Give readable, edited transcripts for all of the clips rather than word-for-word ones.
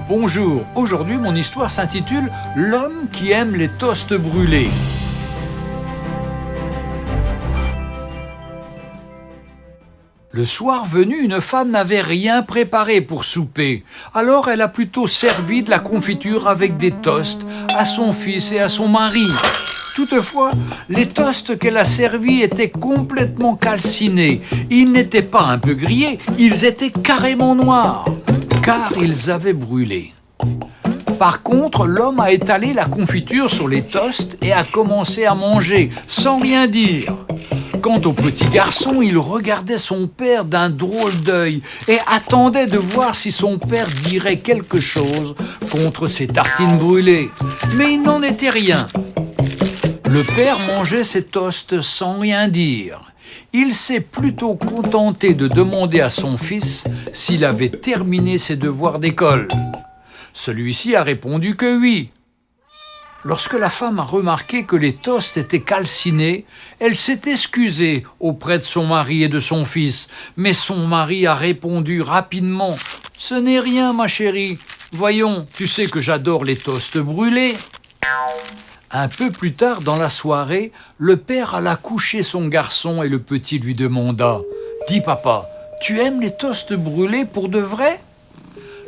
Bonjour, aujourd'hui mon histoire s'intitule « L'homme qui aime les toasts brûlés ». Le soir venu, une femme n'avait rien préparé pour souper. Alors elle a plutôt servi de la confiture avec des toasts à son fils et à son mari. Toutefois, les toasts qu'elle a servis étaient complètement calcinés. Ils n'étaient pas un peu grillés, ils étaient carrément noirs, car ils avaient brûlé. Par contre, l'homme a étalé la confiture sur les toasts et a commencé à manger, sans rien dire. Quant au petit garçon, il regardait son père d'un drôle d'œil et attendait de voir si son père dirait quelque chose contre ses tartines brûlées. Mais il n'en était rien. Le père mangeait ses toasts sans rien dire. Il s'est plutôt contenté de demander à son fils s'il avait terminé ses devoirs d'école. Celui-ci a répondu que oui. Lorsque la femme a remarqué que les toasts étaient calcinés, elle s'est excusée auprès de son mari et de son fils. Mais son mari a répondu rapidement « Ce n'est rien, ma chérie. Voyons, tu sais que j'adore les toasts brûlés. » Un peu plus tard dans la soirée, le père alla coucher son garçon et le petit lui demanda « Dis papa, tu aimes les toasts brûlés pour de vrai ?»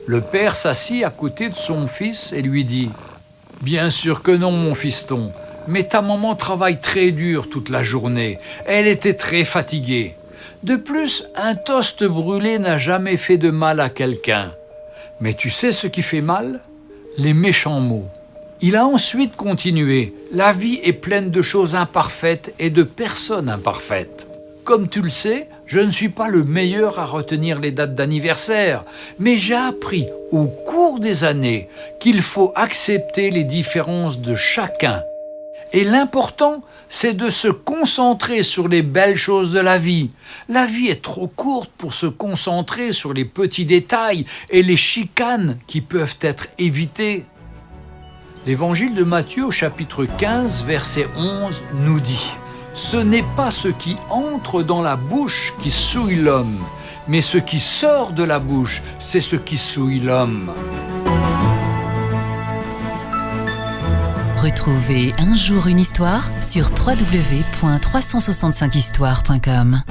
Le père s'assit à côté de son fils et lui dit « Bien sûr que non, mon fiston, mais ta maman travaille très dur toute la journée. Elle était très fatiguée. De plus, un toast brûlé n'a jamais fait de mal à quelqu'un. Mais tu sais ce qui fait mal? Les méchants mots. » Il a ensuite continué « La vie est pleine de choses imparfaites et de personnes imparfaites. Comme tu le sais, je ne suis pas le meilleur à retenir les dates d'anniversaire, mais j'ai appris au cours des années qu'il faut accepter les différences de chacun. Et l'important, c'est de se concentrer sur les belles choses de la vie. La vie est trop courte pour se concentrer sur les petits détails et les chicanes qui peuvent être évitées. » L'évangile de Matthieu au chapitre 15, verset 11 nous dit « Ce n'est pas ce qui entre dans la bouche qui souille l'homme, mais ce qui sort de la bouche, c'est ce qui souille l'homme. » Retrouvez Un jour une histoire sur www.365histoire.com.